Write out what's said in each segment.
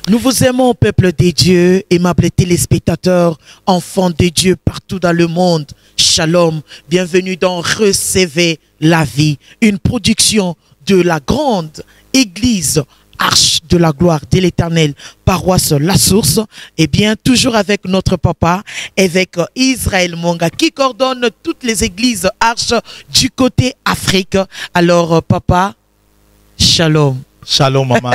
Nous vous aimons, peuple des dieux, aimables téléspectateurs, enfants de Dieu partout dans le monde. Shalom, bienvenue dans Recevez la vie, une production de la grande église Arche de la gloire de l'Éternel, paroisse La Source. Et bien, toujours avec notre papa, évêque Israël Monga, qui coordonne toutes les églises Arche du côté Afrique. Alors, papa, shalom. Shalom, maman.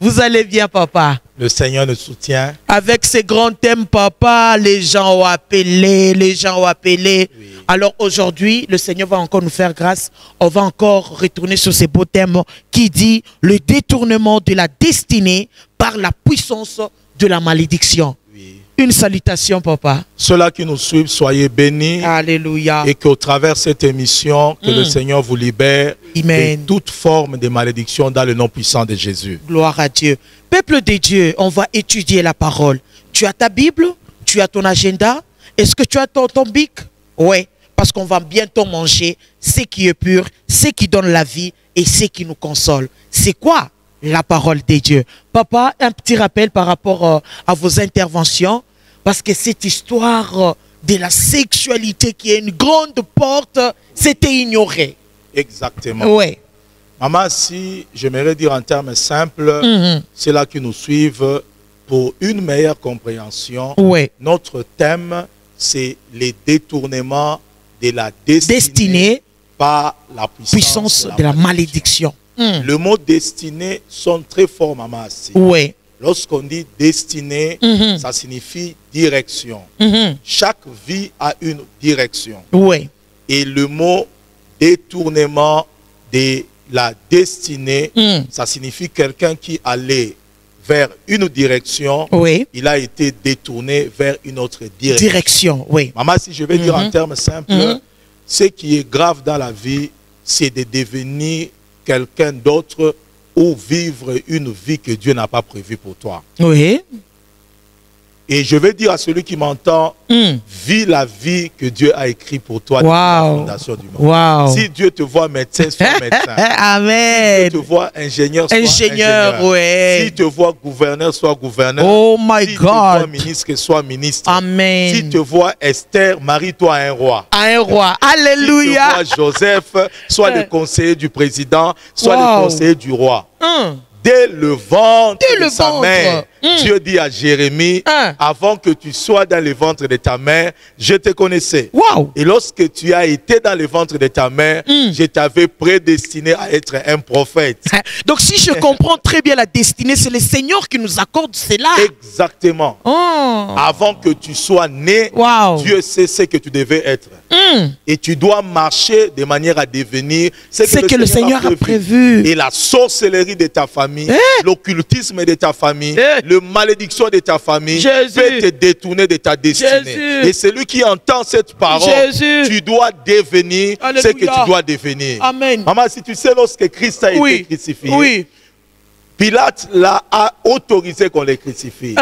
Vous allez bien, papa? Le Seigneur nous soutient. Avec ces grands thèmes, papa, les gens ont appelé, Oui. Alors aujourd'hui, le Seigneur va encore nous faire grâce. On va encore retourner sur ces beaux thèmes qui dit le détournement de la destinée par la puissance de la malédiction. Oui. Une salutation, papa. Ceux-là qui nous suivent, soyez bénis. Alléluia. Et qu'au travers de cette émission, que le Seigneur vous libère de toute forme de malédiction dans le nom puissant de Jésus. Gloire à Dieu. Peuple de Dieu, on va étudier la parole. Tu as ta Bible? Tu as ton agenda? Est-ce que tu as ton bic? Oui, parce qu'on va bientôt manger ce qui est pur, ce qui donne la vie et ce qui nous console. C'est quoi la parole de Dieu? Papa, un petit rappel par rapport à vos interventions, parce que cette histoire de la sexualité qui est une grande porte, c'était ignoré. Exactement. Oui. Maman, si j'aimerais dire en termes simples, c'est là qui nous suivent pour une meilleure compréhension. Oui. Notre thème, c'est les détournements de la destinée par la puissance de la malédiction. Le mot destinée sonne très fort, maman. Oui. Lorsqu'on dit destinée, ça signifie direction. Chaque vie a une direction. Oui. Et le mot détournement de la destinée, ça signifie quelqu'un qui allait vers une direction, il a été détourné vers une autre direction. Oui. Maman, si je vais dire en termes simples, ce qui est grave dans la vie, c'est de devenir quelqu'un d'autre ou vivre une vie que Dieu n'a pas prévue pour toi. Oui. Et je vais dire à celui qui m'entend, vis la vie que Dieu a écrite pour toi depuis la fondation du monde. Si Dieu te voit médecin, sois médecin. Amen. Si Dieu te voit ingénieur, sois ingénieur. Ouais. Si te voit gouverneur, sois gouverneur. Oh my si God. te voit ministre, sois ministre. Amen. Si te voit Esther, marie-toi à un roi. À un roi. Alléluia. Si te vois Joseph, sois le conseiller du président, sois le conseiller du roi. Dès le ventre de sa mère, Dieu dit à Jérémie, avant que tu sois dans le ventre de ta mère, je te connaissais. Et lorsque tu as été dans le ventre de ta mère, je t'avais prédestiné à être un prophète. Donc si je comprends très bien la destinée, c'est le Seigneur qui nous accorde cela. Exactement. Avant que tu sois né, Dieu sait ce que tu devais être. Et tu dois marcher de manière à devenir ce que le Seigneur a prévu. Et la sorcellerie de ta famille, l'occultisme de ta famille, la malédiction de ta famille peut te détourner de ta destinée. Et celui qui entend cette parole, tu dois devenir ce que tu dois devenir. Amen. Maman, si tu sais, lorsque Christ a été crucifié, Pilate l'a autorisé qu'on le crucifie.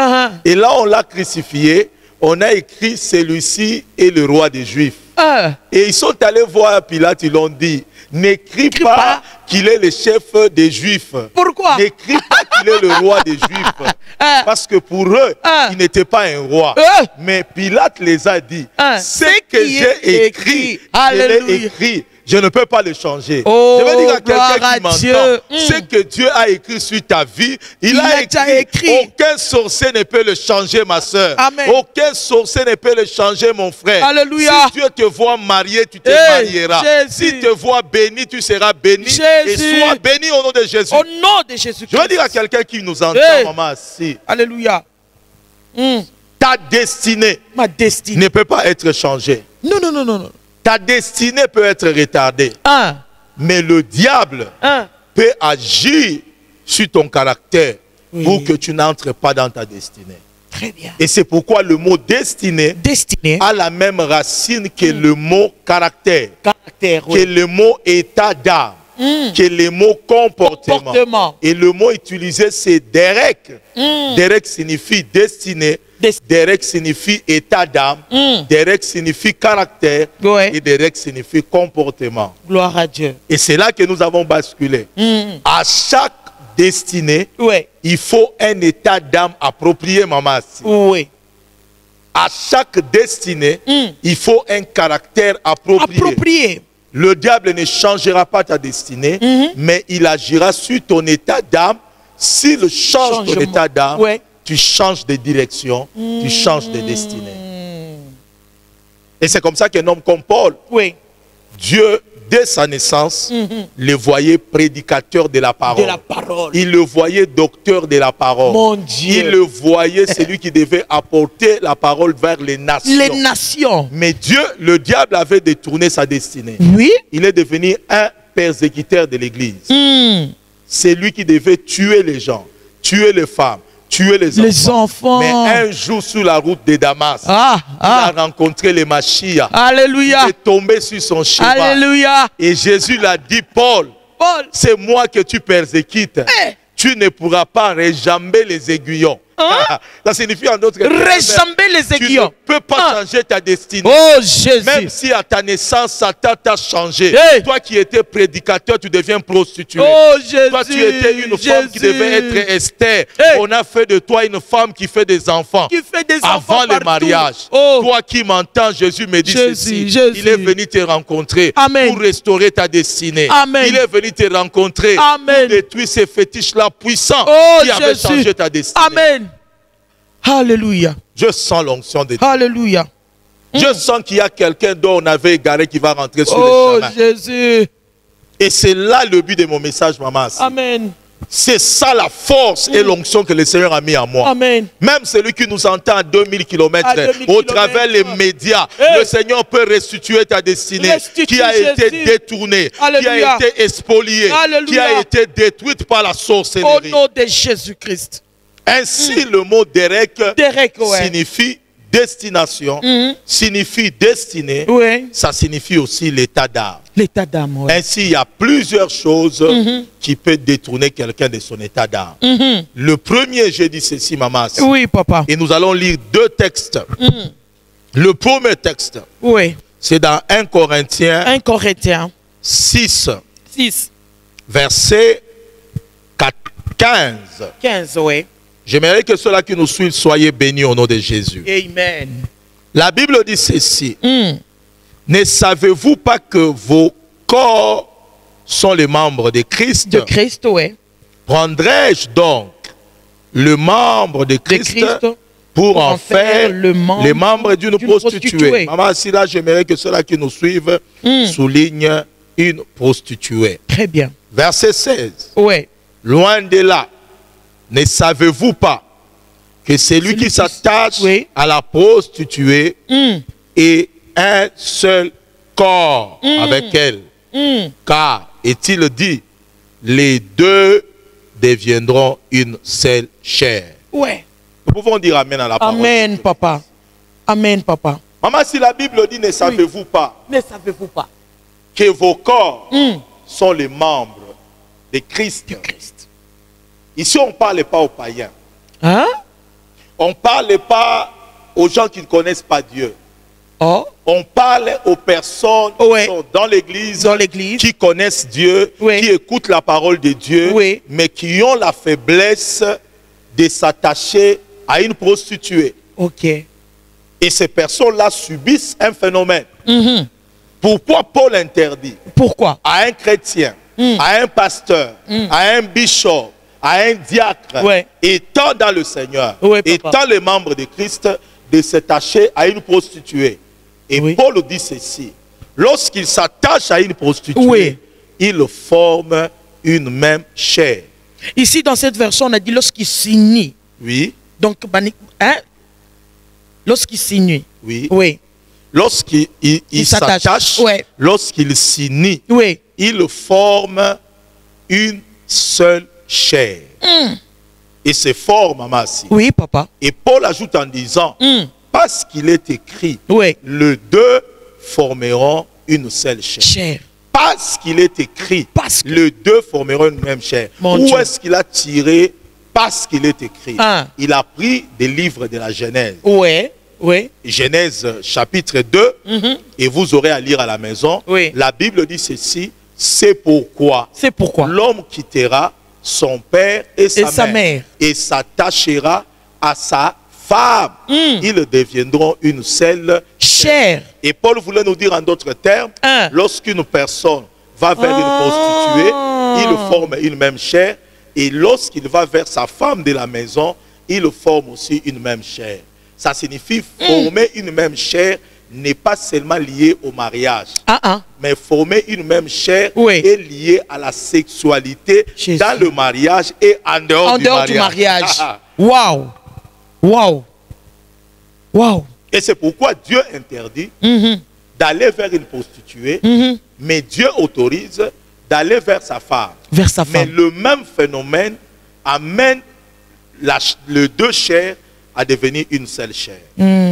Et là, on l'a crucifié. On a écrit celui-ci est le roi des Juifs. Et ils sont allés voir Pilate, ils l'ont dit, n'écris pas qu'il est le chef des Juifs. Pourquoi? N'écris pas qu'il est le roi des Juifs. Parce que pour eux, il n'était pas un roi. Mais Pilate les a dit, ce que j'ai écrit, je l'ai écrit. Je ne peux pas le changer. Je vais dire à quelqu'un qui m'entend, ce que Dieu a écrit sur ta vie, il a écrit. Aucun sorcier ne peut le changer, ma soeur. Aucun sorcier ne peut le changer, mon frère. Alléluia. Si Dieu te voit marié, tu te marieras. Si te voit béni, tu seras béni. Et sois béni au nom de Jésus. Au nom de Jésus. Je vais dire à quelqu'un qui nous entend, maman, si. Alléluia. Ta destinée, ma destinée ne peut pas être changée. Non, non, non, non, non. Ta destinée peut être retardée. Mais le diable peut agir sur ton caractère pour que tu n'entres pas dans ta destinée. Très bien. Et c'est pourquoi le mot destinée a la même racine que le mot caractère. Que le mot état d'âme. Que le mot comportement. Et le mot utilisé, c'est Derek. Derek signifie destinée. Derek signifie état d'âme. Derek signifie caractère. Et Derek signifie comportement. Gloire à Dieu. Et c'est là que nous avons basculé. À chaque destinée, il faut un état d'âme approprié, maman. Oui. À chaque destinée, il faut un caractère approprié. Le diable ne changera pas ta destinée, mais il agira sur ton état d'âme. S'il change ton état d'âme, tu changes de direction, tu changes de destinée. Et c'est comme ça qu'un homme comme Paul, Dieu, dès sa naissance, le voyait prédicateur de la parole. Il le voyait docteur de la parole. Mon Dieu. Il le voyait celui qui devait apporter la parole vers les nations. Les nations. Mais Dieu, le diable avait détourné sa destinée. Oui. Il est devenu un persécuteur de l'église. C'est lui qui devait tuer les gens, tuer les femmes, tuer les enfants. Mais un jour sur la route de Damas, il a rencontré les Mashiach. Alléluia. Il est tombé sur son cheval. Alléluia. Et Jésus l'a dit, Paul, c'est moi que tu persécutes. Tu ne pourras pas réjamber les aiguillons. Ça signifie en d'autres termes, réjamber les aiguillons. Tu ne peux pas changer ta destinée. Oh Jésus. Même si à ta naissance, Satan t'a changé. Toi qui étais prédicateur, tu deviens prostituée. Oh Jésus. Toi tu étais une femme qui devait être Esther. On a fait de toi une femme qui fait des enfants. Qui fait des enfants avant le mariage. Toi qui m'entends, Jésus me dit ceci. Il est venu te rencontrer pour restaurer ta destinée. Il est venu te rencontrer pour détruire ces fétiches-là puissants qui avaient changé ta destinée. Amen. Alléluia. Je sens l'onction de Dieu. Alléluia. Je sens qu'il y a quelqu'un dont on avait égaré qui va rentrer sur le chemin. Oh Jésus. Et c'est là le but de mon message, maman. Amen. C'est ça la force et l'onction que le Seigneur a mis en moi. Amen. Même celui qui nous entend à 2000 km, au travers les médias, le Seigneur peut restituer ta destinée qui a été détournée, qui a été spoliée, qui a été détruite par la sorcellerie. Au nom de Jésus-Christ. Ainsi, le mot Derek signifie destination, signifie destinée, ça signifie aussi l'état d'âme. L'état d'âme, Ainsi, il y a plusieurs choses qui peuvent détourner quelqu'un de son état d'âme. Le premier, j'ai dit ceci, maman. Oui, papa. Et nous allons lire deux textes. Le premier texte, c'est dans 1 Corinthiens 6, verset 15. 15, oui. J'aimerais que ceux-là qui nous suivent soyez bénis au nom de Jésus. Amen. La Bible dit ceci. Ne savez-vous pas que vos corps sont les membres de Christ? De Christ, oui. Prendrais-je donc le membre de Christ pour en faire les membres d'une prostituée? Maman, si là, j'aimerais que ceux-là qui nous suivent soulignent une prostituée. Très bien. Verset 16. Oui. Loin de là. Ne savez-vous pas que celui qui s'attache à la prostituée est un seul corps avec elle? Car, est-il dit, les deux deviendront une seule chair. Ouais. Nous pouvons dire Amen à la parole. Amen, papa. Amen, papa. Maman, si la Bible dit, ne savez-vous pas, ne savez-vous pas que vos corps sont les membres de Christ? Ici, on ne parle pas aux païens. Hein? On ne parle pas aux gens qui ne connaissent pas Dieu. On parle aux personnes qui sont dans l'église, qui connaissent Dieu, qui écoutent la parole de Dieu, mais qui ont la faiblesse de s'attacher à une prostituée. Et ces personnes-là subissent un phénomène. Pourquoi Paul interdit? Pourquoi? À un chrétien, à un pasteur, à un bishop, à un diacre, étant dans le Seigneur, étant les membres de Christ, de s'attacher à une prostituée. Et Paul dit ceci. Lorsqu'il s'attache à une prostituée, il forme une même chair. Ici, dans cette version, on a dit lorsqu'il s'unit. Oui. Donc, hein? Lorsqu'il s'unit. Oui. Lorsqu'il s'attache, lorsqu'il s'unit, il forme une seule chair. Et c'est fort, maman. Oui, papa. Et Paul ajoute en disant, parce qu'il est écrit, les deux formeront une seule chair. Parce qu'il est écrit, les deux formeront une même chair. Où est-ce qu'il a tiré parce qu'il est écrit? Il a pris des livres de la Genèse. Genèse chapitre 2, et vous aurez à lire à la maison. La Bible dit ceci, c'est pourquoi l'homme quittera son père et sa mère, et s'attachera à sa femme. Ils deviendront une seule chair. Et Paul voulait nous dire en d'autres termes, lorsqu'une personne va vers une prostituée, il forme une même chair. Et lorsqu'il va vers sa femme de la maison, il forme aussi une même chair. Ça signifie former une même chair n'est pas seulement lié au mariage, mais former une même chair est lié à la sexualité dans le mariage et en dehors du mariage. Waouh! Waouh! Waouh! Et c'est pourquoi Dieu interdit d'aller vers une prostituée, mais Dieu autorise d'aller vers sa femme. Mais le même phénomène amène les deux chairs à devenir une seule chair.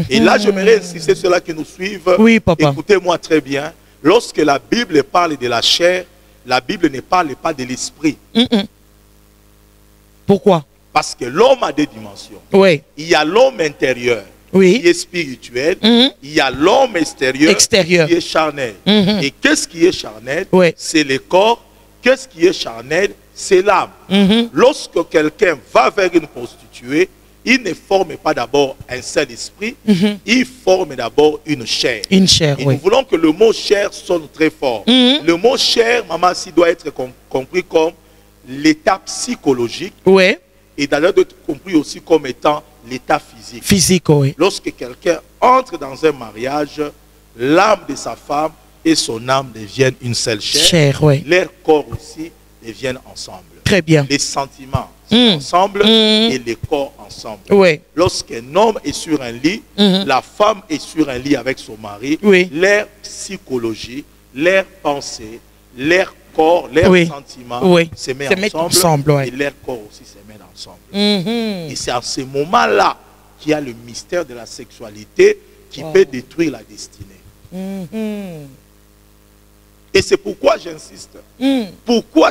Et là, j'aimerais insister sur ceux qui nous suivent. Oui, papa. Écoutez-moi très bien. Lorsque la Bible parle de la chair, la Bible ne parle pas de l'esprit. Pourquoi? Parce que l'homme a des dimensions. Oui. Il y a l'homme intérieur qui est spirituel. Il y a l'homme extérieur qui est charnel. Et qu'est-ce qui est charnel? C'est le corps. Qu'est-ce qui est charnel? C'est l'âme. Lorsque quelqu'un va vers une prostituée, il ne forme pas d'abord un seul esprit, il forme d'abord une chair. Une chair, et nous voulons que le mot chair sonne très fort. Le mot chair, maman, si doit être compris comme l'état psychologique. Et d'ailleurs doit être compris aussi comme étant l'état physique. Physique, oui. Lorsque quelqu'un entre dans un mariage, l'âme de sa femme et son âme deviennent une seule chair. Leurs corps aussi deviennent ensemble. Très bien. Les sentiments ensemble et les corps ensemble. Lorsqu'un homme est sur un lit, la femme est sur un lit avec son mari, leur psychologie, leurs pensées, leur corps, leurs sentiments se mettent ensemble et leur corps aussi se mettent ensemble. Et c'est à ce moment-là qu'il y a le mystère de la sexualité qui peut détruire la destinée. Et c'est pourquoi j'insiste. Pourquoi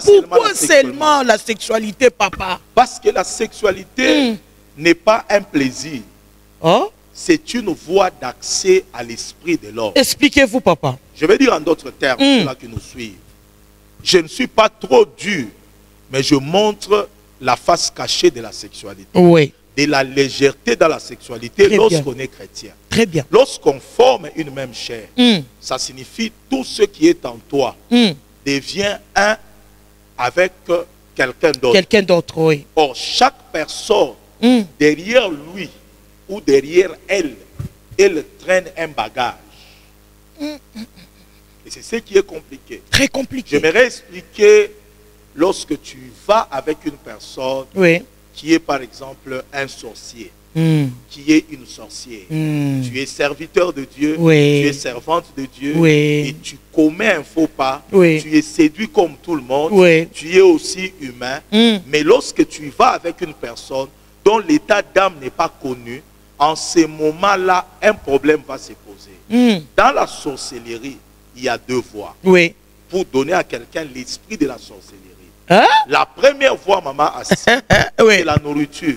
seulement la sexualité, papa? Parce que la sexualité n'est pas un plaisir. C'est une voie d'accès à l'esprit de l'homme. Expliquez-vous, papa. Je vais dire en d'autres termes, ceux qui nous suivent. Je ne suis pas trop dur, mais je montre la face cachée de la sexualité. De la légèreté dans la sexualité lorsqu'on est chrétien. Très bien. Lorsqu'on forme une même chair, ça signifie tout ce qui est en toi devient un avec quelqu'un d'autre. Quelqu'un d'autre, oui. Or, chaque personne, derrière lui ou derrière elle, elle traîne un bagage. Et c'est ce qui est compliqué. Très compliqué. J'aimerais expliquer lorsque tu vas avec une personne qui est par exemple un sorcier, qui est une sorcière. Tu es serviteur de Dieu, tu es servante de Dieu, et tu commets un faux pas, tu es séduit comme tout le monde, tu es aussi humain. Mais lorsque tu vas avec une personne dont l'état d'âme n'est pas connu, en ce moment-là, un problème va se poser. Dans la sorcellerie, il y a deux voies pour donner à quelqu'un l'esprit de la sorcellerie. La première voie, maman, c'est la nourriture.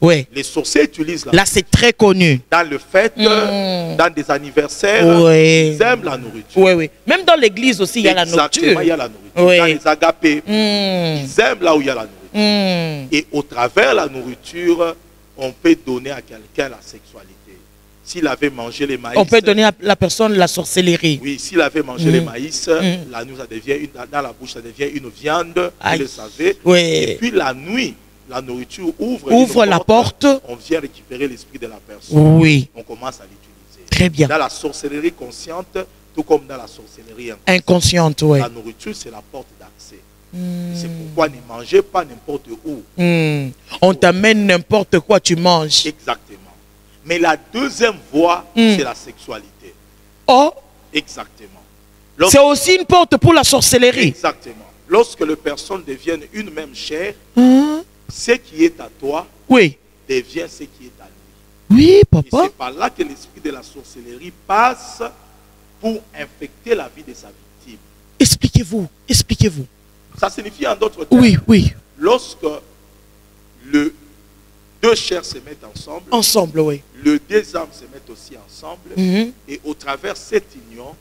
Les sorciers utilisent là, c'est très connu. Dans le fête, dans des anniversaires, ils aiment la nourriture. Même dans l'église aussi, il y a la nourriture. Il y a la nourriture. Dans les agapés, ils aiment là où il y a la nourriture. Et au travers de la nourriture, on peut donner à quelqu'un la sexualité. S'il avait mangé les maïs... On peut donner à la personne la sorcellerie. Oui, s'il avait mangé les maïs, la nuit, ça devient dans la bouche, ça devient une viande, vous le savez. Et puis la nuit, la nourriture ouvre la porte. On vient récupérer l'esprit de la personne. On commence à l'utiliser. Très bien. Dans la sorcellerie consciente, tout comme dans la sorcellerie inconsciente. La nourriture, c'est la porte d'accès. C'est pourquoi ne mangez pas n'importe où. On t'amène n'importe quoi, tu manges. Exactement. Mais la deuxième voie, c'est la sexualité. Exactement. C'est aussi une porte pour la sorcellerie. Exactement. Lorsque les personnes deviennent une même chair, ce qui est à toi devient ce qui est à lui. Oui, papa. Et c'est par là que l'esprit de la sorcellerie passe pour infecter la vie de sa victime. Expliquez-vous, expliquez-vous. Ça signifie en d'autres termes, lorsque deux chairs se mettent ensemble, les deux âmes se mettent aussi ensemble, et au travers de cette union,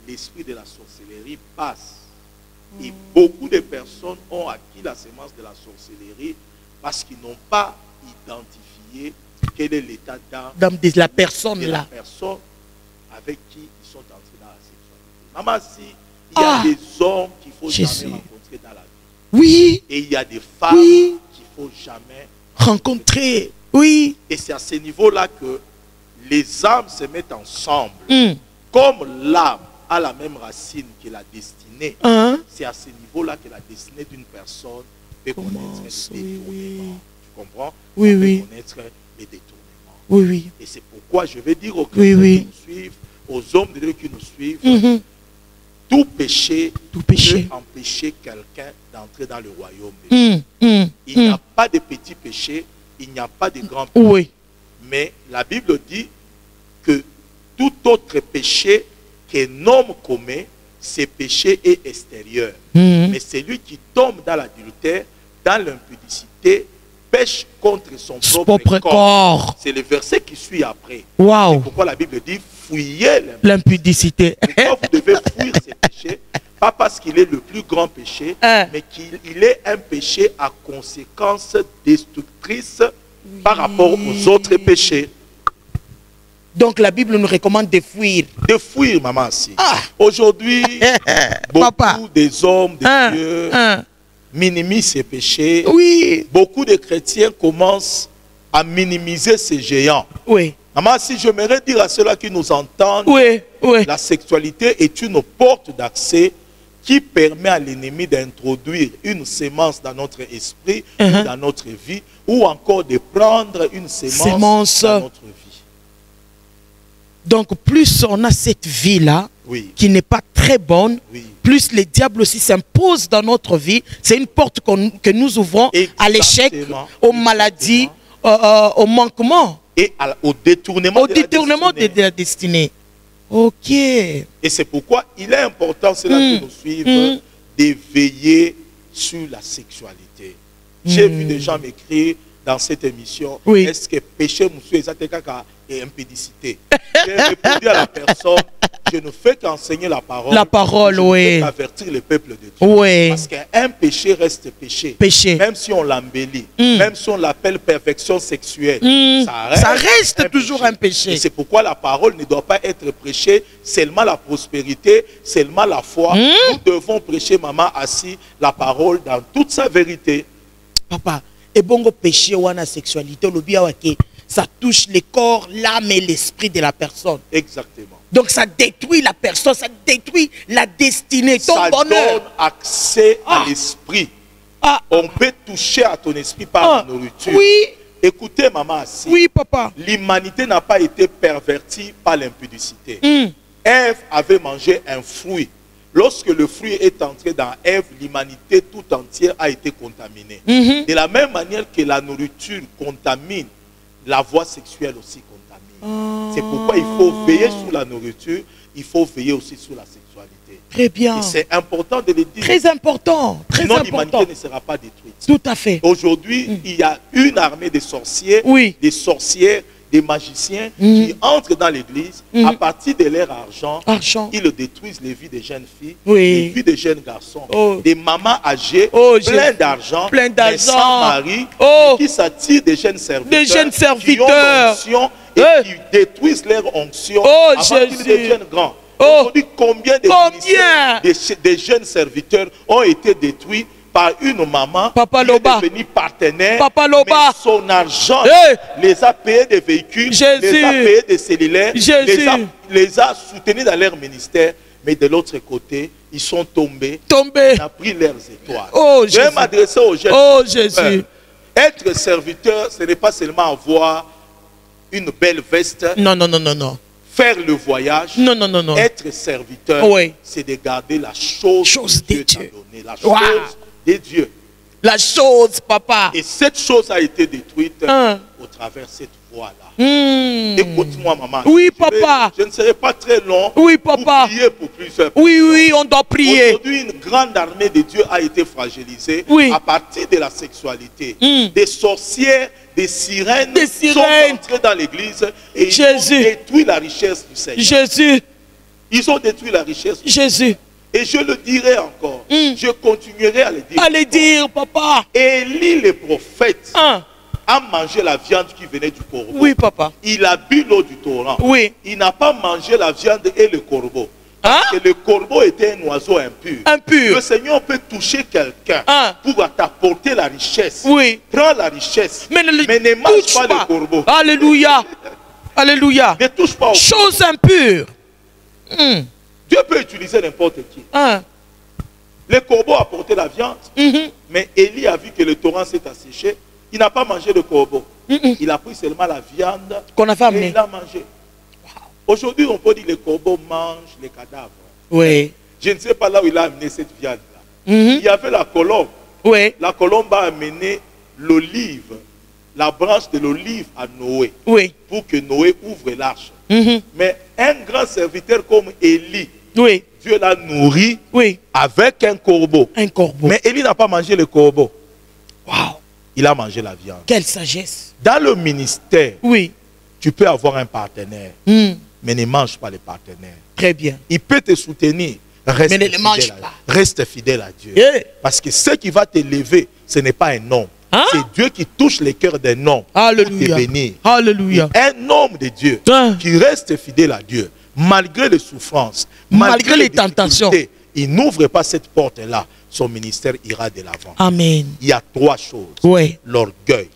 l'esprit de la sorcellerie passe Et beaucoup de personnes ont acquis la sémence de la sorcellerie parce qu'ils n'ont pas identifié quel est l'état d'âme de la personne de là. La personne avec qui ils sont entrés dans la sexualité. Maman, si il y a des hommes qu'il faut jamais rencontrer dans la vie. Oui. Et il y a des femmes qu'il faut jamais rencontrer. Oui. Et c'est à ce niveau-là que les âmes se mettent ensemble. Comme l'âme a la même racine que la destinée, c'est à ce niveau-là que la destinée d'une personne peut connaître les détournements. Tu comprends? Oui, peut connaître les détournements. Oui, oui. Et c'est pourquoi je vais dire aux chrétiens qui nous suivent, aux hommes de Dieu qui nous suivent, tout péché peut empêcher quelqu'un d'entrer dans le royaume de Dieu. Il n'y a pas de petits péchés, il n'y a pas de grands péchés. Oui. Mais la Bible dit que tout autre péché qu'un homme commet, ce péché est extérieur. Mais celui qui tombe dans l'adultère, dans l'impudicité, pêche contre son propre corps. C'est le verset qui suit après. Wow. C'est pourquoi la Bible dit fuyez l'impudicité. Pourquoi vous devez fuir ce péché? Pas parce qu'il est le plus grand péché, mais qu'il est un péché à conséquences destructrices par rapport aux autres péchés. Donc la Bible nous recommande de fuir. De fuir, maman. Aujourd'hui, beaucoup des hommes de Dieu minimisent ces péchés. Oui. Beaucoup de chrétiens commencent à minimiser ces géants. Oui. Maman, si j'aimerais dire à ceux-là qui nous entendent, la sexualité est une porte d'accès qui permet à l'ennemi d'introduire une sémence dans notre esprit, dans notre vie, ou encore de prendre une sémence dans notre vie. Donc, plus on a cette vie-là, qui n'est pas très bonne, plus le diable aussi s'impose dans notre vie. C'est une porte que nous ouvrons à l'échec, aux maladies, au manquement. Et au détournement, de la destinée. Ok. Et c'est pourquoi il est important, c'est là que nous suivons, de veiller sur la sexualité. J'ai vu des gens m'écrire dans cette émission, est-ce que péché monsieur est impudicité? J'ai répondu à la personne, je ne fais qu'enseigner la parole. La parole, je ne fais qu'avertir le peuple de Dieu. Parce qu'un péché reste péché. Même si on l'embellit, même si on l'appelle perfection sexuelle, ça reste toujours un péché. Et c'est pourquoi la parole ne doit pas être prêchée seulement la prospérité, seulement la foi. Nous devons prêcher, maman, assis, la parole dans toute sa vérité. Papa, et bongo péché ou la sexualité, ça touche le corps, l'âme et l'esprit de la personne. Exactement. Donc ça détruit la personne, ça détruit la destinée, ton ça bonheur. Donne accès à l'esprit. On peut toucher à ton esprit par la nourriture. Oui. Écoutez, maman, assis. Oui, papa. L'humanité n'a pas été pervertie par l'impudicité. Ève avait mangé un fruit. Lorsque le fruit est entré dans Ève, l'humanité tout entière a été contaminée. De la même manière que la nourriture contamine, la voie sexuelle aussi contamine. C'est pourquoi il faut veiller sur la nourriture, il faut veiller aussi sur la sexualité. Très bien. C'est important de le dire. Très important. Très Sinon, important. l'humanité ne sera pas détruite. Tout à fait. Aujourd'hui, il y a une armée de sorciers, des sorcières, des magiciens qui entrent dans l'église à partir de leur argent. Ils détruisent les vies des jeunes filles, les vies des jeunes garçons, des mamans âgées, plein d'argent, mais sans mari, qui s'attirent des jeunes serviteurs, qui ont l'onction et qui détruisent leur onction avant qu'ils deviennent grands. Aujourd'hui, combien de jeunes serviteurs ont été détruits par une maman Papa qui est devenue partenaire, mais son argent les a payés des véhicules, les a payés des cellulaires, les a soutenus dans leur ministère, mais de l'autre côté, ils sont tombés. On a pris leurs étoiles. Je vais m'adresser aux jeunes. Jésus. Être serviteur, ce n'est pas seulement avoir une belle veste. Non. Faire le voyage. Non. Être serviteur, c'est de garder la chose que Dieu t'a donnée. La chose de Dieu. La chose, papa. Et cette chose a été détruite au travers de cette voie-là. Écoute-moi, maman. Oui, papa. Je ne serai pas très long. Oui, papa. Pour prier pour plusieurs personnes. Oui, on doit prier. Aujourd'hui, une grande armée de Dieu a été fragilisée à partir de la sexualité. Des sorcières, des sirènes sont entrées dans l'église et ils ont détruit la richesse du Seigneur. Jésus. Ils ont détruit la richesse. Jésus. Et je le dirai encore. Je continuerai à le dire. À le dire, papa. Élie le prophète a mangé la viande qui venait du corbeau. Oui, papa. Il a bu l'eau du torrent. Oui. Il n'a pas mangé la viande et le corbeau. Parce que le corbeau était un oiseau impur. Impur. Le Seigneur peut toucher quelqu'un pour t'apporter la richesse. Oui. Prends la richesse. Mais ne mange pas le corbeau. Alléluia. Alléluia. Ne touche pas au chose impure. Dieu peut utiliser n'importe qui. Le corbeau a apporté la viande. Mais Élie a vu que le torrent s'est asséché. Il n'a pas mangé le corbeau. Il a pris seulement la viande qu'on avait amené. Et il a mangé. Aujourd'hui, on peut dire que le corbeau mange les cadavres. Oui. Je ne sais pas là où il a amené cette viande-là. Il y avait la colombe. Oui. La colombe a amené l'olive, la branche de l'olive à Noé. Oui. Pour que Noé ouvre l'arche. Mais un grand serviteur comme Élie, oui. Dieu l'a nourri avec un corbeau. Un corbeau. Mais Élie n'a pas mangé le corbeau. Waouh. Il a mangé la viande. Quelle sagesse. Dans le ministère, tu peux avoir un partenaire. Mais ne mange pas les partenaires. Très bien. Il peut te soutenir. Mais ne le mange pas. Reste fidèle à Dieu. Parce que ce qui va t'élever, ce n'est pas un homme. C'est Dieu qui touche le cœur d'un homme pour te bénir. Alléluia. Un homme de Dieu qui reste fidèle à Dieu, malgré les souffrances, malgré les tentations, il n'ouvre pas cette porte-là. Son ministère ira de l'avant. Amen. Il y a trois choses. L'orgueil.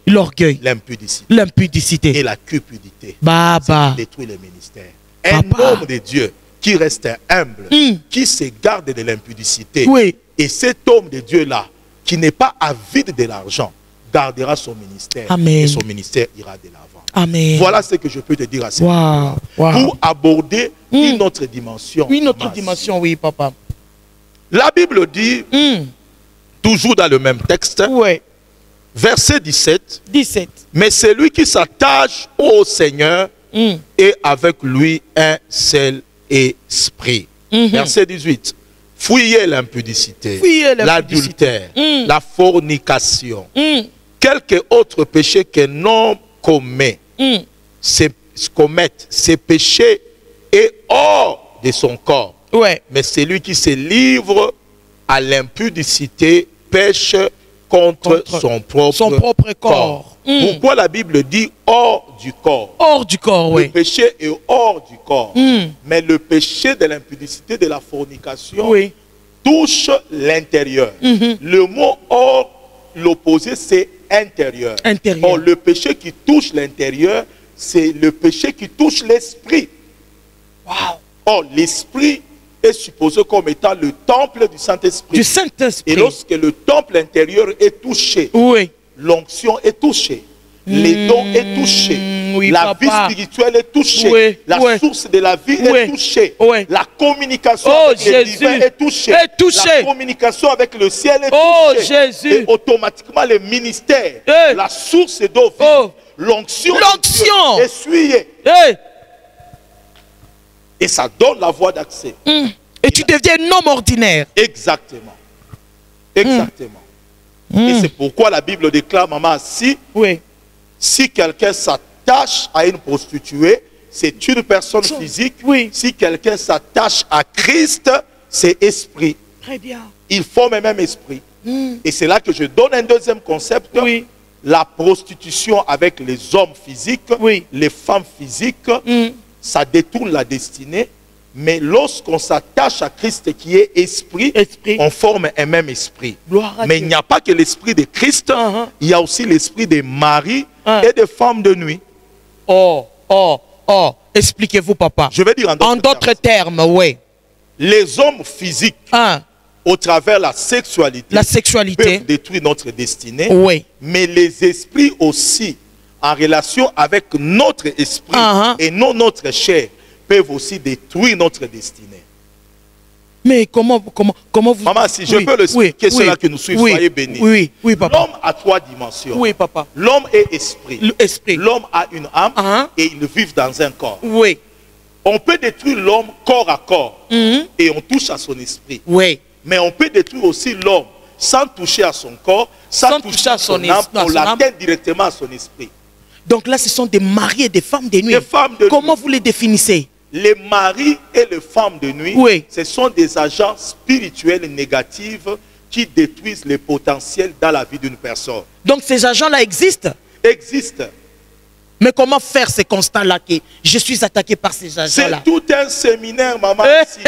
L'impudicité. Et la cupidité. Baba. Détruit le ministère. Un homme de Dieu qui reste humble, qui se garde de l'impudicité. Et cet homme de Dieu-là, qui n'est pas avide de l'argent, gardera son ministère. Amen. Et son ministère ira de l'avant. Amen. Voilà ce que je peux te dire à ce moment. Pour aborder une autre dimension. Une autre dimension, oui, papa. La Bible dit, toujours dans le même texte, verset 17, mais celui qui s'attache au Seigneur est avec lui un seul esprit. Verset 18, fuyez l'impudicité, l'adultère, la fornication, quelque autre péché qu'un homme commet, ces péchés est hors de son corps. Mais celui qui se livre à l'impudicité pêche contre son propre corps. Pourquoi la Bible dit hors du corps? Hors du corps, Le péché est hors du corps. Mais le péché de l'impudicité, de la fornication, touche l'intérieur. Le mot hors, l'opposé, c'est intérieur. Or, le péché qui touche l'intérieur, c'est le péché qui touche l'esprit. Or, l'esprit est supposé comme étant le temple du Saint-Esprit. Et lorsque le temple intérieur est touché, l'onction est touchée, les dons est touché, la vie spirituelle est touchée, la source de la vie est touchée, la communication avec le divin est touchée, la communication avec le ciel est touchée, et automatiquement le ministère, la source d'eau vive, l'onction est essuyée. Et ça donne la voie d'accès. Et tu deviens un homme ordinaire. Exactement. Exactement. Et c'est pourquoi la Bible déclare, maman, si quelqu'un s'attache à une prostituée, c'est une personne physique. Si quelqu'un s'attache à Christ, c'est esprit. Très bien. Ils forment un même esprit. Et c'est là que je donne un deuxième concept. La prostitution avec les hommes physiques, les femmes physiques, ça détourne la destinée. Mais lorsqu'on s'attache à Christ qui est esprit, on forme un même esprit. Mais il n'y a pas que l'esprit de Christ, il y a aussi l'esprit de Marie et des femmes de nuit. Expliquez-vous, papa. Je vais dire en d'autres termes, les hommes physiques, au travers de la sexualité, peuvent détruire notre destinée. Mais les esprits aussi, en relation avec notre esprit et non notre chair, peuvent aussi détruire notre destinée. Mais comment vous... Maman, si je peux le expliquer, ceux-là qui nous suivent, soyez bénis. Oui, papa. L'homme a trois dimensions. Oui, papa. L'homme est esprit. L'homme a une âme et ils vivent dans un corps. On peut détruire l'homme corps à corps et on touche à son esprit. Mais on peut détruire aussi l'homme sans toucher à son corps, sans toucher à son âme, on l'atteint directement à son esprit. Donc là, ce sont des maris et des femmes de nuit. Comment vous les définissez? Les maris et les femmes de nuit, oui, ce sont des agents spirituels négatifs qui détruisent le potentiel dans la vie d'une personne. Donc ces agents-là existent? Existent. Mais comment faire ces constats-là que je suis attaqué par ces agents-là? C'est tout un séminaire, maman. Ici.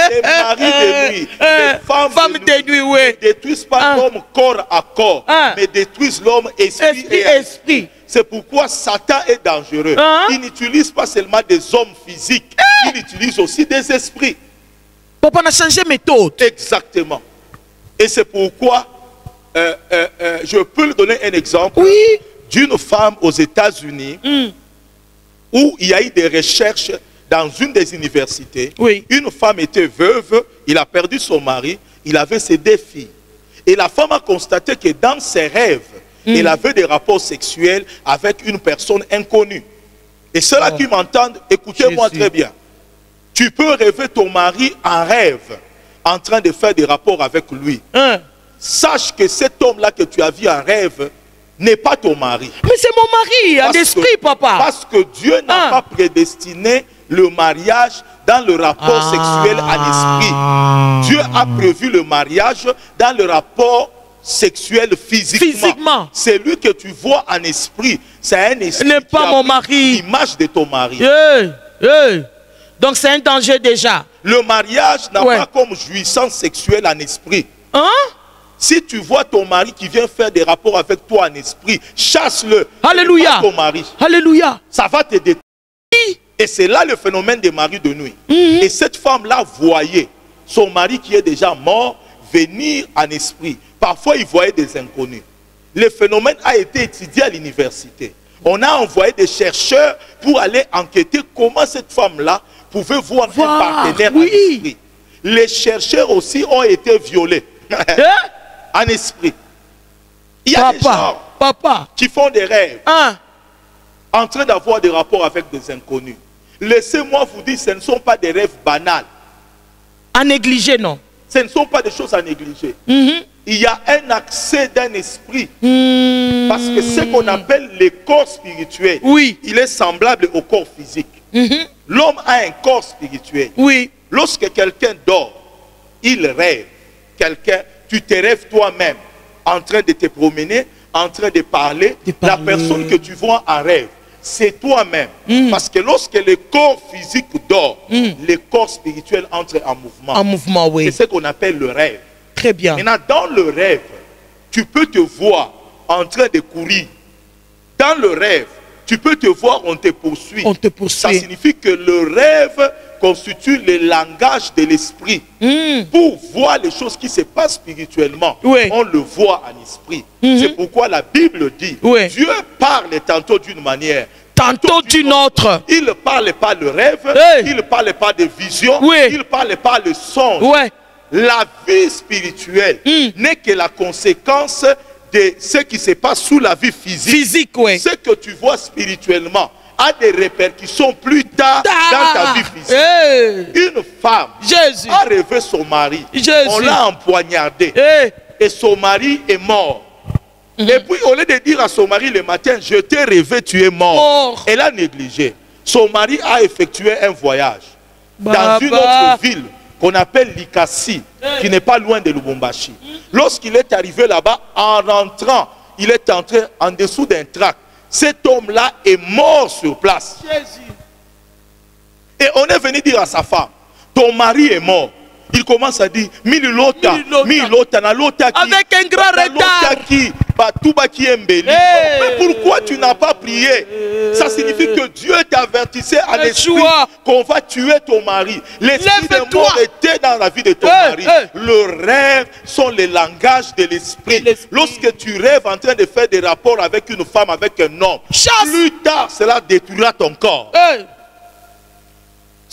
Les maris de nuit, les femmes de nuit, oui, ne détruisent pas l'homme corps à corps, mais détruisent l'homme esprit et esprit. C'est pourquoi Satan est dangereux. Il n'utilise pas seulement des hommes physiques, il utilise aussi des esprits. Papa, on a changé méthode. Exactement. Et c'est pourquoi, je peux lui donner un exemple. Oui. D'une femme aux États-Unis où il y a eu des recherches dans une des universités. Oui. Une femme était veuve, il a perdu son mari, il avait ses 2 filles. Et la femme a constaté que dans ses rêves, elle avait des rapports sexuels avec une personne inconnue. Et ceux-là qui m'entendent, écoutez-moi très bien. Tu peux rêver ton mari en rêve, en train de faire des rapports avec lui. Sache que cet homme-là que tu as vu en rêve n'est pas ton mari. Mais c'est mon mari, en esprit, papa. Parce que Dieu n'a pas prédestiné le mariage dans le rapport sexuel en esprit. Dieu a prévu le mariage dans le rapport sexuel physiquement. C'est lui que tu vois en esprit. C'est un esprit. Ce n'est pas mon mari. L'image de ton mari. Donc c'est un danger déjà. Le mariage n'a pas comme jouissance sexuelle en esprit. Si tu vois ton mari qui vient faire des rapports avec toi en esprit, chasse-le. Alléluia. Ton mari. Alléluia. Ça va te détruire. Et c'est là le phénomène des maris de nuit. Et cette femme-là voyait son mari qui est déjà mort venir en esprit. Parfois, il voyait des inconnus. Le phénomène a été étudié à l'université. On a envoyé des chercheurs pour aller enquêter comment cette femme-là pouvait voir un partenaire en esprit. Les chercheurs aussi ont été violés. En esprit. Il y a des gens qui font des rêves en train d'avoir des rapports avec des inconnus. Laissez-moi vous dire, ce ne sont pas des rêves banals. À négliger, non. Ce ne sont pas des choses à négliger. Il y a un accès d'un esprit. Parce que ce qu'on appelle le corps spirituel, il est semblable au corps physique. L'homme a un corps spirituel. Lorsque quelqu'un dort, il rêve. Tu te rêves toi-même en train de te promener, en train de parler. La personne que tu vois en rêve, c'est toi-même. Parce que lorsque le corps physique dort, le corps spirituel entre en mouvement. En mouvement, oui. C'est ce qu'on appelle le rêve. Très bien. Maintenant, dans le rêve, tu peux te voir en train de courir. Dans le rêve, tu peux te voir, on te poursuit. On te poursuit. Ça signifie que le rêve constitue le langage de l'esprit. Pour voir les choses qui se passent spirituellement, on le voit en esprit. C'est pourquoi la Bible dit, Dieu parle tantôt d'une manière, tantôt d'une autre. Il ne parle pas de rêve, il ne parle pas de vision, il ne parle pas de songe. La vie spirituelle n'est que la conséquence de ce qui se passe sous la vie physique. Ce que tu vois spirituellement a des répercussions plus tard dans ta vie physique. Une femme a rêvé son mari. On l'a empoignardé. Et son mari est mort. Et puis au lieu de dire à son mari le matin, je t'ai rêvé, tu es mort. Elle a négligé. Son mari a effectué un voyage dans une autre ville qu'on appelle Likasi, qui n'est pas loin de Lubumbashi. Lorsqu'il est arrivé là-bas, en rentrant, il est entré en dessous d'un trac. Cet homme-là est mort sur place. Et on est venu dire à sa femme, ton mari est mort. Il commence à dire, avec un grand retard. Mais pourquoi tu n'as pas prié? Ça signifie que Dieu t'avertissait en esprit qu'on va tuer ton mari. L'esprit de mort était dans la vie de ton mari. Le rêve sont les langages de l'esprit. Lorsque tu rêves en train de faire des rapports avec une femme, avec un homme, plus tard cela détruira ton corps.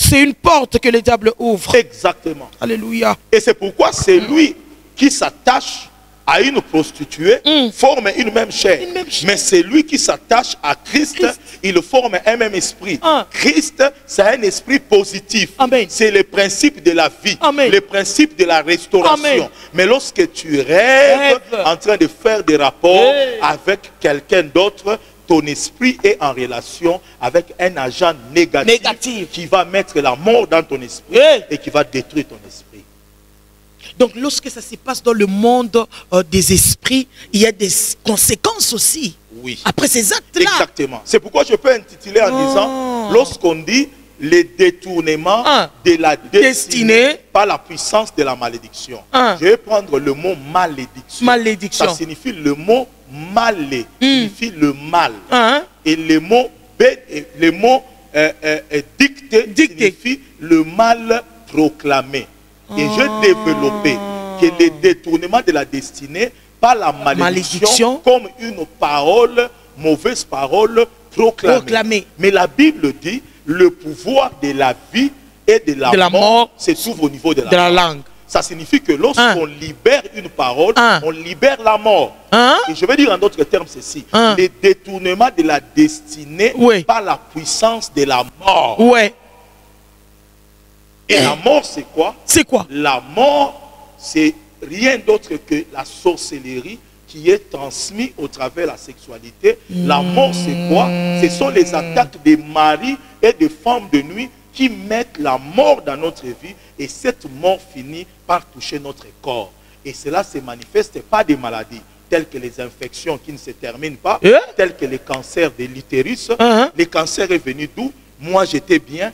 C'est une porte que le diable ouvre. Exactement. Alléluia. Et c'est pourquoi c'est lui qui s'attache à une prostituée, forme une même chair. Mais c'est lui qui s'attache à Christ, il forme un même esprit. Christ, c'est un esprit positif. C'est le principe de la vie, le principe de la restauration. Mais lorsque tu rêves en train de faire des rapports avec quelqu'un d'autre, ton esprit est en relation avec un agent négatif. Qui va mettre la mort dans ton esprit et qui va détruire ton esprit. Donc lorsque ça se passe dans le monde des esprits, il y a des conséquences aussi. Oui. Après ces actes-là. Exactement. C'est pourquoi je peux intituler en disant, lorsqu'on dit les détournements de la destinée par la puissance de la malédiction. Je vais prendre le mot malédiction. Malédiction. Ça signifie le mot malé, signifie le mal. Et le mot dicté signifie le mal proclamé. Et je développé que les détournements de la destinée par la malédiction comme une parole, mauvaise parole proclamée. Mais la Bible dit le pouvoir de la vie et de la mort se trouve au niveau de la langue. Ça signifie que lorsqu'on libère une parole, on libère la mort. Et je vais dire en d'autres termes ceci. Les détournements de la destinée par la puissance de la mort. Et la mort, c'est quoi? C'est quoi? La mort, c'est rien d'autre que la sorcellerie qui est transmise au travers de la sexualité. La mort, c'est quoi? Ce sont les attaques des maris et des femmes de nuit qui mettent la mort dans notre vie. Et cette mort finit par toucher notre corps. Et cela se manifeste par des maladies telles que les infections qui ne se terminent pas, telles que les cancers de l'utérus. Les cancers est venu d'où? Moi, j'étais bien.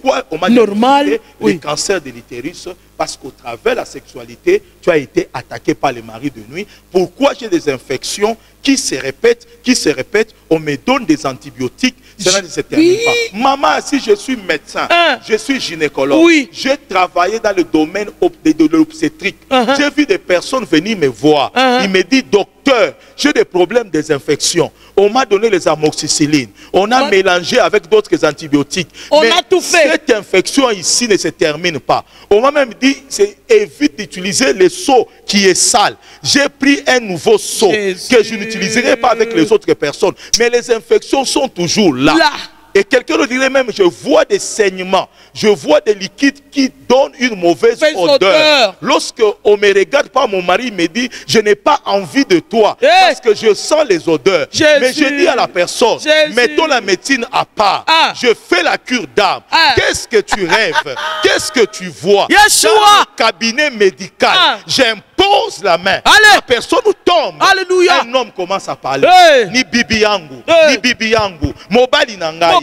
Pourquoi on m'a normal le cancer de l'utérus? Parce qu'au travers de la sexualité, tu as été attaqué par les maris de nuit. Pourquoi j'ai des infections qui se répètent, on me donne des antibiotiques, cela ne se termine pas. Maman, si je suis médecin, je suis gynécologue, j'ai travaillé dans le domaine de l'obstétrique. J'ai vu des personnes venir me voir. Ils me disent, docteur, j'ai des problèmes des infections. On m'a donné les amoxicillines. On a mélangé avec d'autres antibiotiques. On a tout fait. Cette infection ici ne se termine pas. On m'a même dit, évite d'utiliser le seau qui est sale. J'ai pris un nouveau seau que je n'utiliserai pas avec les autres personnes. Mais les infections sont toujours là. Et quelqu'un nous dirait même, je vois des saignements, je vois des liquides qui donnent une mauvaise odeur. Lorsque on me regarde par mon mari, il me dit, je n'ai pas envie de toi, parce que je sens les odeurs. Mais je dis à la personne, mettons la médecine à part, je fais la cure d'âme. Qu'est-ce que tu rêves? Qu'est-ce que tu vois? Dans le cabinet médical, j'impose la main. La personne tombe. Alléluia. Un homme commence à parler. Ni bibi yangu, ni bibi yangu, mobali nangai.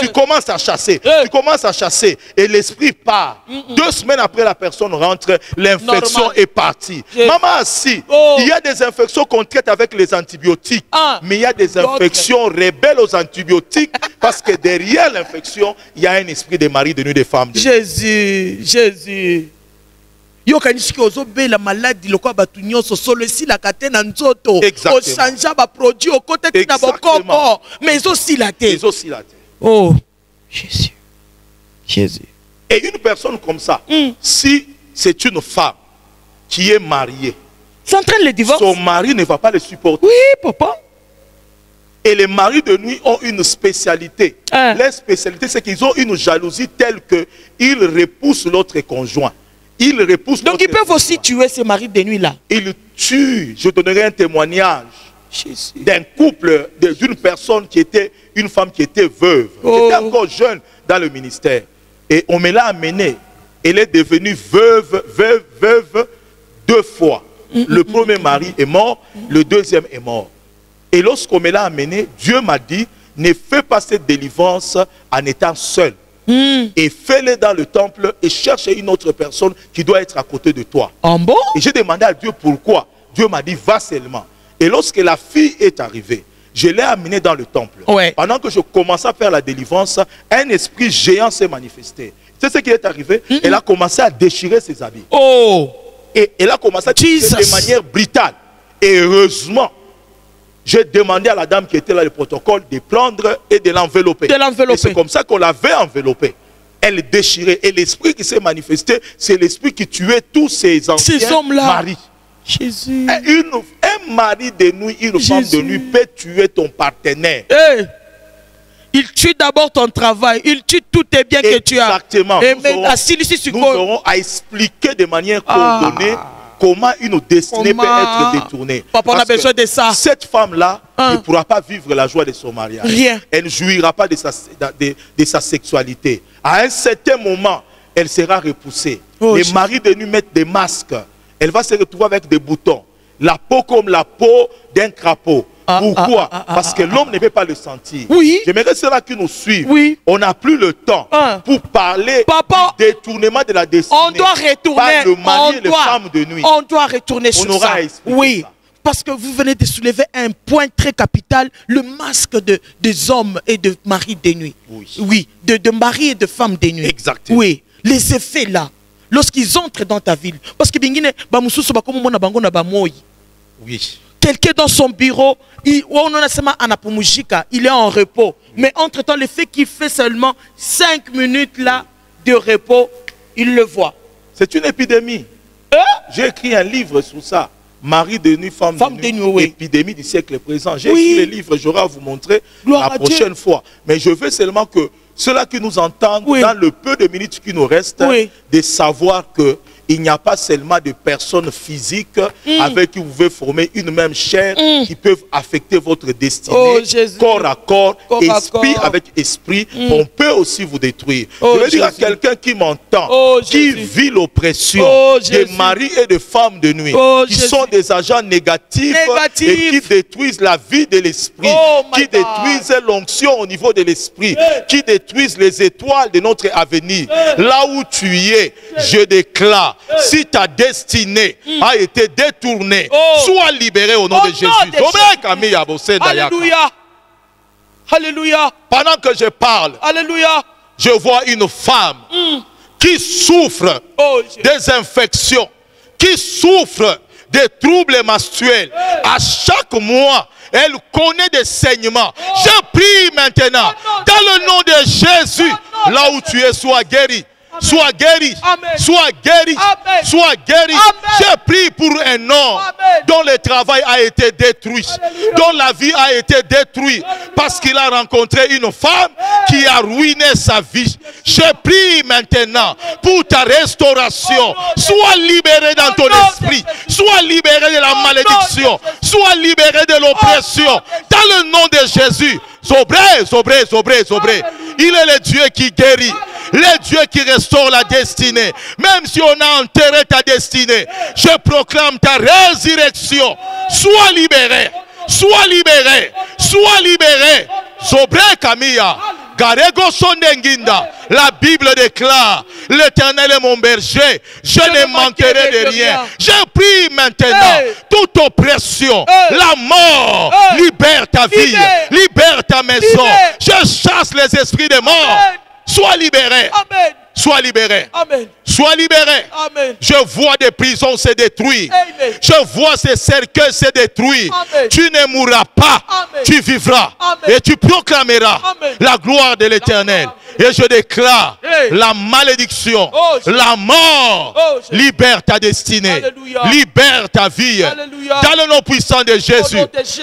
Tu commences à chasser, et l'esprit part. 2 semaines après, la personne rentre, l'infection est partie. Maman, si il y a des infections qu'on traite avec les antibiotiques, mais il y a des infections rebelles aux antibiotiques parce que derrière l'infection, il y a un esprit de mari, de nuit, de femme. Jésus. Yo kanishiki ozobe la maladie lokwa batu nyonso solo si la katena nzoto o chanja ba produit au côté na bokoko mais aussi la tête. Oh Jésus. Et une personne comme ça, si c'est une femme qui est mariée, s'entraîne le divorce, son mari ne va pas le supporter. Oui, papa. Et les maris de nuit ont une spécialité. Leur spécialité, c'est qu'ils ont une jalousie telle qu'ils repoussent l'autre conjoint. Donc ils peuvent aussi tuer ces maris de nuit là. Ils tuent. Je donnerai un témoignage d'un couple, d'une personne qui était une femme qui était veuve. Qui était encore jeune dans le ministère. Et on me l'a amenée. Elle est devenue veuve 2 fois. Le premier mari est mort, le deuxième est mort. Et lorsqu'on me l'a amenée, Dieu m'a dit, ne fais pas cette délivrance en étant seul. Et fais-le dans le temple et cherche une autre personne qui doit être à côté de toi. Et j'ai demandé à Dieu pourquoi. Dieu m'a dit, va seulement. Et lorsque la fille est arrivée, je l'ai amenée dans le temple. Pendant que je commençais à faire la délivrance, un esprit géant s'est manifesté. Tu sais ce qui est arrivé? Elle a commencé à déchirer ses habits. Et elle a commencé à déchirer de manière brutale. Et heureusement, j'ai demandé à la dame qui était là, le protocole, de prendre et de l'envelopper. Et c'est comme ça qu'on l'avait enveloppée. Elle déchirait. Et l'esprit qui s'est manifesté, c'est l'esprit qui tuait tous ces anciens maris. Jésus. Un mari de nuit, une femme de nuit peut tuer ton partenaire. Il tue d'abord ton travail. Il tue tous tes biens que tu as. Exactement. Et nous aurons à expliquer de manière coordonnée comment une destinée peut être détournée. Papa, on a besoin de ça. Cette femme-là ne pourra pas vivre la joie de son mariage. Rien. Elle ne jouira pas de sa sexualité. À un certain moment, elle sera repoussée. Les maris de nuit mettent des masques. Elle va se retrouver avec des boutons. La peau comme la peau d'un crapaud. Pourquoi? Parce que l'homme ne peut pas le sentir. Oui. J'aimerais cela qui nous suivent. Oui. On n'a plus le temps pour parler du détournement de la destinée. On doit retourner. Par le mari et les femmes de nuit. On doit retourner sur ça. Oui. Ça. Parce que vous venez de soulever un point très capital, le masque des hommes et de maris de nuit. Oui. Oui. De maris et de femmes de nuit. Exactement. Oui. Les effets là, lorsqu'ils entrent dans ta ville. Parce que oui. Quelqu'un dans son bureau, il est en repos. Mais entre-temps, le fait qu'il fait seulement 5 minutes là de repos, il le voit. C'est une épidémie. J'ai écrit un livre sur ça. Mari de nuit, femme de nuit, oui. Épidémie du siècle présent. J'ai écrit le livre, j'aurai à vous montrer la prochaine fois. Mais je veux seulement que ceux-là qui nous entendent, dans le peu de minutes qui nous restent, de savoir que il n'y a pas seulement de personnes physiques avec qui vous pouvez former une même chair qui peuvent affecter votre destinée, corps à corps, esprit avec esprit. On peut aussi vous détruire. Je veux dire à quelqu'un qui m'entend, qui vit l'oppression des maris et des femmes de nuit, qui sont des agents négatifs et qui détruisent la vie de l'esprit, qui détruisent l'onction au niveau de l'esprit, qui détruisent les étoiles de notre avenir. Là où tu es, je déclare, si ta destinée a été détournée, sois libéré au nom de Jésus. Alléluia. Alléluia. Pendant que je parle, alléluia, je vois une femme qui souffre des infections, qui souffre des troubles menstruels. À chaque mois, elle connaît des saignements. Je prie maintenant, dans le nom de Jésus, là où tu es, sois guéri. Sois guéri, sois guéri, sois guéri. Je prie pour un homme dont le travail a été détruit, dont la vie a été détruite parce qu'il a rencontré une femme qui a ruiné sa vie. Je prie maintenant pour ta restauration. Sois libéré dans ton esprit, sois libéré de la malédiction, sois libéré de l'oppression. Dans le nom de Jésus. Sobré, sobré, sobré, sobré. Il est le Dieu qui guérit, le Dieu qui restaure la destinée. Même si on a enterré ta destinée, je proclame ta résurrection. Sois libéré, sois libéré, sois libéré. Sobré Camilla. Garego Sondenginda. La Bible déclare, l'Éternel est mon berger, je ne manquerai de rien. Je prie maintenant, toute oppression, la mort, libère ta vie, libère ta maison. Je chasse les esprits de mort. Sois libéré. Amen. Sois libéré. Amen. Sois libéré. Amen. Je vois des prisons se détruire. Amen. Je vois ces cercueils se détruire. Amen. Tu ne mourras pas. Amen. Tu vivras. Amen. Et tu proclameras la gloire de l'Éternel. Et je déclare la malédiction, la mort. Libère ta destinée. Alléluia. Libère ta vie. Alléluia. Dans le nom puissant de Jésus.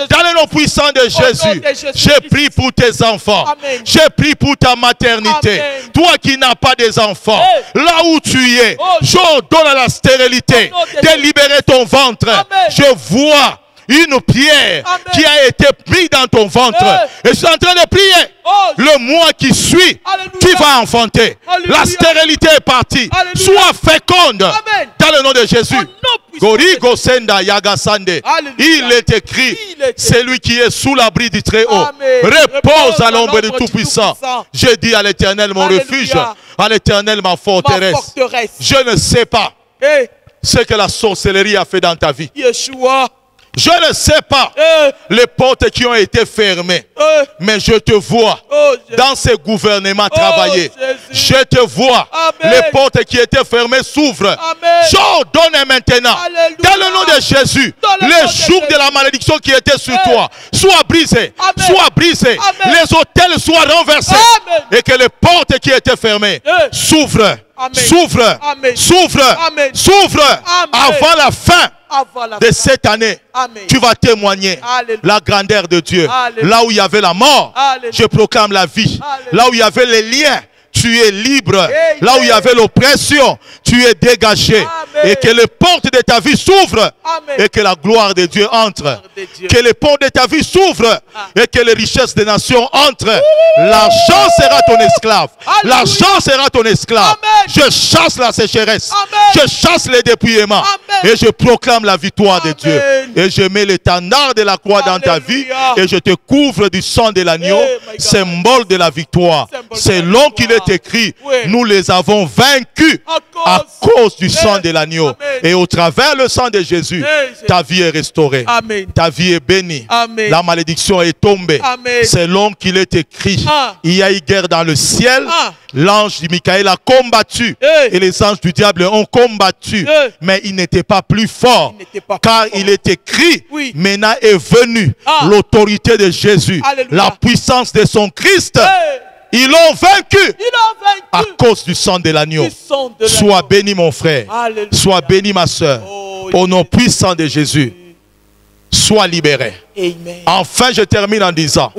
Dans le nom puissant de Jésus. Je prie pour tes enfants. Amen. Je prie pour ta maternité. Amen. Toi qui n'as pas des enfants, là où tu es, j'ordonne à la stérilité de libérer ton ventre. Amen. Je vois une pierre qui a été prise dans ton ventre. Et je suis en train de prier. Le mois qui suit, tu vas enfanter. La stérilité est partie. Sois féconde. Dans le nom de Jésus. Gorigo Senda Yagasande. Il est écrit, celui qui est sous l'abri du Très-Haut repose à l'ombre du Tout-Puissant. Je dis à l'Éternel mon refuge, à l'Éternel ma forteresse. Je ne sais pas ce que la sorcellerie a fait dans ta vie. Yeshua. Je ne sais pas les portes qui ont été fermées, mais je te vois dans ces gouvernements travailler. Je te vois, les portes qui étaient fermées s'ouvrent. J'ordonne maintenant, dans le nom de Jésus, les jours de la malédiction qui étaient sur toi soient brisés, soient brisés, les autels soient renversés et que les portes qui étaient fermées s'ouvrent, s'ouvrent, s'ouvrent, s'ouvrent avant la fin de cette année. Amen. Tu vas témoigner la grandeur de Dieu. Là où il y avait la mort, je proclame la vie. Là où il y avait les liens, tu es libre. Là où il y avait l'oppression, tu es dégagé. Et que les portes de ta vie s'ouvrent. Et que la gloire de Dieu entre. Que les portes de ta vie s'ouvrent. Et que les richesses des nations entrent. L'argent sera ton esclave. L'argent sera ton esclave. Je chasse la sécheresse. Je chasse les dépouillements. Et je proclame la victoire de Dieu. Et je mets l'étendard de la croix dans ta vie. Et je te couvre du sang de l'agneau. Symbole de la victoire. Selon qu'il est écrit, nous les avons vaincus à cause du sang de l'agneau. Et au travers le sang de Jésus, ta vie est restaurée. Ta vie est bénie. La malédiction est tombée. Selon qu'il est écrit, il y a eu guerre dans le ciel. L'ange de Michael a combattu. Et les anges du diable ont combattu. Mais il n'était pas plus fort. Car il est écrit, maintenant est venue l'autorité de Jésus. La puissance de son Christ. Ils l'ont vaincu à cause du sang de l'agneau. Sois béni mon frère. Sois béni ma soeur. Au nom puissant de Jésus. Sois libéré. Amen. Enfin, je termine en disant,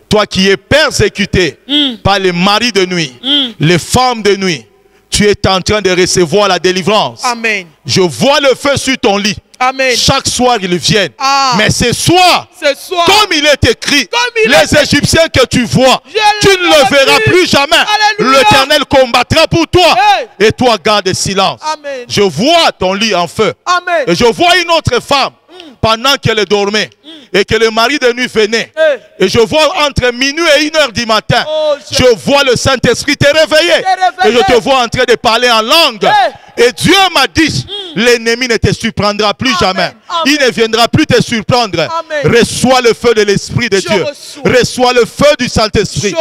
toi qui es persécuté par les maris de nuit, les femmes de nuit, tu es en train de recevoir la délivrance. Amen. Je vois le feu sur ton lit. Amen. Chaque soir, ils viennent. Mais ce soir, comme il est écrit, les Égyptiens que tu vois, tu ne le verras plus jamais. L'Éternel combattra pour toi. Et toi, garde silence. Amen. Je vois ton lit en feu. Amen. Et je vois une autre femme pendant qu'elle dormait. Et que le mari de nuit venait. Et je vois entre minuit et 1h du matin. Je vois le Saint-Esprit te réveiller. Et je te vois en train de parler en langue. Et Dieu m'a dit, l'ennemi ne te surprendra plus jamais. Il ne viendra plus te surprendre. Reçois le feu de l'Esprit de Dieu. Reçois le feu du Saint-Esprit.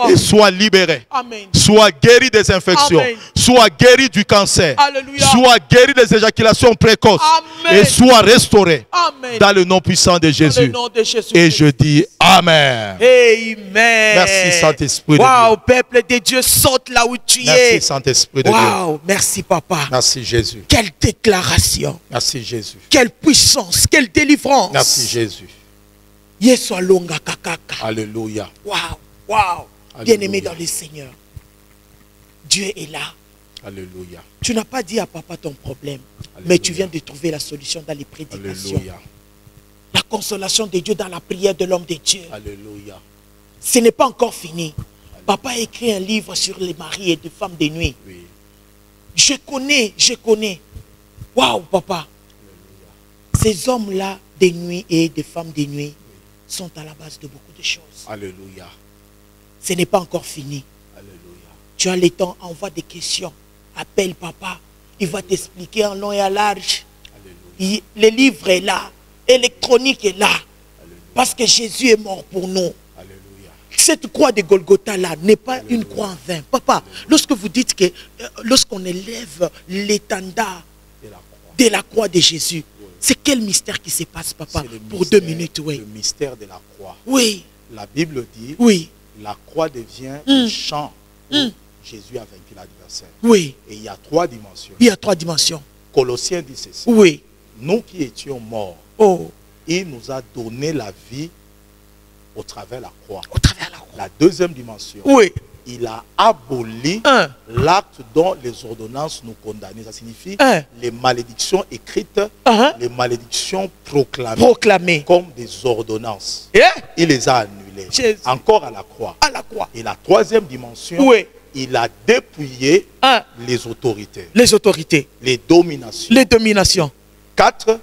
Et sois libéré. Sois guéri des infections. Sois guéri du cancer. Alléluia. Sois guéri des éjaculations précoces. Et sois restauré. Dans le nom puissant de Jésus. Et je dis Amen. Amen. Merci Saint-Esprit de Dieu. Peuple de Dieu, saute là où tu es. Merci Saint-Esprit de Dieu. Merci Papa. Merci Jésus. Quelle déclaration. Merci Jésus. Quelle puissance, quelle délivrance. Merci Jésus. Alléluia. Wow. Bien-aimé dans le Seigneur. Dieu est là. Alléluia. Tu n'as pas dit à Papa ton problème, mais tu viens de trouver la solution dans les prédications. Alléluia. La consolation de Dieu dans la prière de l'homme de Dieu. Alléluia. Ce n'est pas encore fini. Alléluia. Papa a écrit un livre sur les maris et les femmes de nuit. Oui. Je connais. Waouh, Papa. Alléluia. Ces hommes-là, des nuits et des femmes de nuit, sont à la base de beaucoup de choses. Alléluia. Ce n'est pas encore fini. Alléluia. Tu as le temps, envoie des questions. Appelle Papa. Il va t'expliquer en long et en large. Le livre est là. Électronique est là. Alléluia. Parce que Jésus est mort pour nous. Alléluia. Cette croix de Golgotha là n'est pas une croix en vain. Papa, lorsque vous dites que lorsqu'on élève l'étendard de la croix de Jésus, c'est quel mystère qui se passe, Papa, pour 2 minutes? Le mystère de la croix. Oui. La Bible dit, la croix devient un champ où Jésus a vaincu l'adversaire. Oui. Et il y a 3 dimensions. Il y a 3 dimensions. Colossiens dit ceci. Oui. Nous qui étions morts, il nous a donné la vie au travers de la croix. Au travers de la croix. La deuxième dimension. Oui. Il a aboli l'acte dont les ordonnances nous condamnaient. Ça signifie les malédictions écrites, les malédictions proclamées comme des ordonnances. Il les a annulées. Encore à la croix. Et la troisième dimension, il a dépouillé les autorités. Les dominations. 4,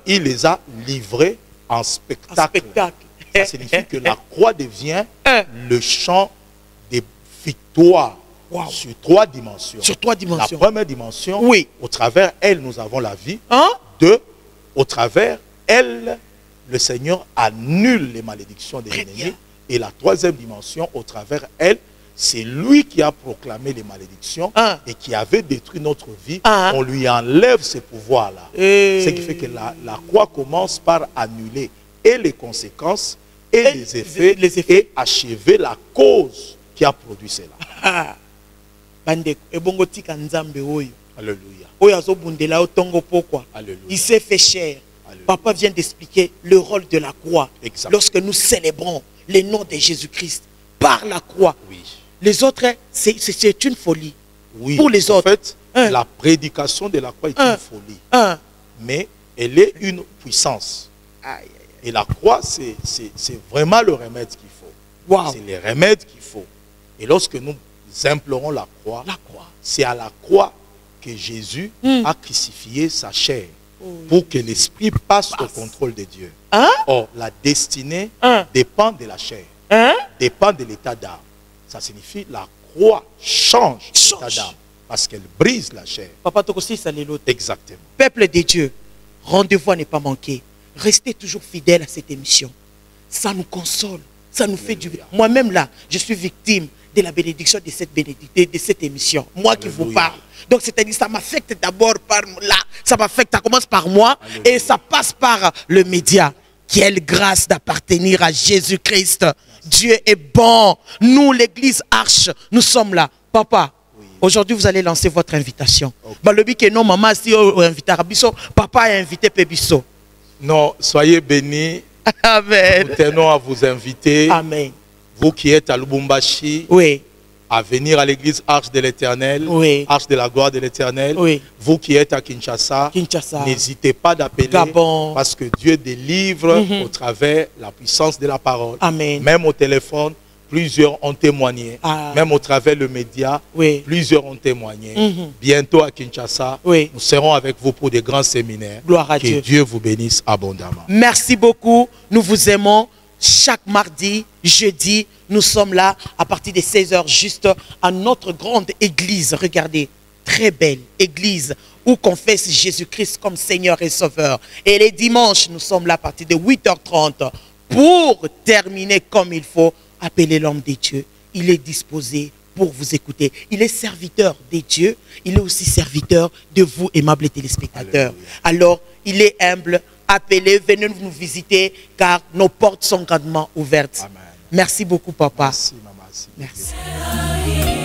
il les a livrés en spectacle. Ça signifie que la croix devient le champ des victoires sur 3 dimensions. La première dimension, au travers elle, nous avons la vie. 2, au travers elle, le Seigneur annule les malédictions des ennemis. Et la troisième dimension, au travers elle, c'est lui qui a proclamé les malédictions et qui avait détruit notre vie. On lui enlève ce pouvoir-là. Ce qui fait que la croix commence par annuler et les conséquences et les effets et achever la cause qui a produit cela. Alléluia. Alléluia. Il s'est fait chair. Alléluia. Papa vient d'expliquer le rôle de la croix. Exactement. Lorsque nous célébrons le nom de Jésus-Christ par la croix. Oui. Les autres, c'est une folie. Oui. Pour les autres. En fait, la prédication de la croix est une folie. Mais elle est une puissance. Et la croix, c'est vraiment le remède qu'il faut. Wow. C'est le remède qu'il faut. Et lorsque nous implorons la croix, c'est à la croix que Jésus a crucifié sa chair pour que l'esprit passe au contrôle de Dieu. Or, la destinée dépend de la chair, dépend de l'état d'âme. Ça signifie la croix change l'état d'âme parce qu'elle brise la chair. Papa Tokosi, ça l'est l'autre. Exactement. Peuple de Dieu, rendez-vous à ne pas manquer. Restez toujours fidèles à cette émission. Ça nous console, ça nous fait du bien. Moi-même là, je suis victime de la bénédiction de cette émission. Moi qui vous parle. Donc c'est-à-dire ça m'affecte d'abord par là. Ça m'affecte, ça commence par moi et ça passe par le média. Quelle grâce d'appartenir à Jésus-Christ. Dieu est bon. Nous, l'église Arche, nous sommes là. Papa, aujourd'hui vous allez lancer votre invitation. Balobi que non, maman, si on invite Rabiso, papa a invité Pébiso. Non, soyez bénis. Amen. Nous tenons à vous inviter. Amen. Vous qui êtes à Lubumbashi, à venir à l'église Arche de l'Éternel, Arche de la gloire de l'Éternel. Vous qui êtes à Kinshasa, n'hésitez pas d'appeler parce que Dieu délivre au travers la puissance de la parole. Amen. Même au téléphone, plusieurs ont témoigné. Même au travers le média, plusieurs ont témoigné. Bientôt à Kinshasa, nous serons avec vous pour des grands séminaires. Gloire à Dieu. Que Dieu vous bénisse abondamment. Merci beaucoup. Nous vous aimons. Chaque mardi, jeudi, nous sommes là à partir de 16h juste à notre grande église. Regardez, très belle église où confesse Jésus-Christ comme Seigneur et Sauveur. Et les dimanches, nous sommes là à partir de 8h30 pour terminer comme il faut. Appelez l'homme de Dieu. Il est disposé pour vous écouter. Il est serviteur de Dieu. Il est aussi serviteur de vous, aimables téléspectateurs. Alléluia. Alors, il est humble. Appelez, venez nous visiter car nos portes sont grandement ouvertes. Amen. Merci beaucoup, papa. Merci, maman. Merci.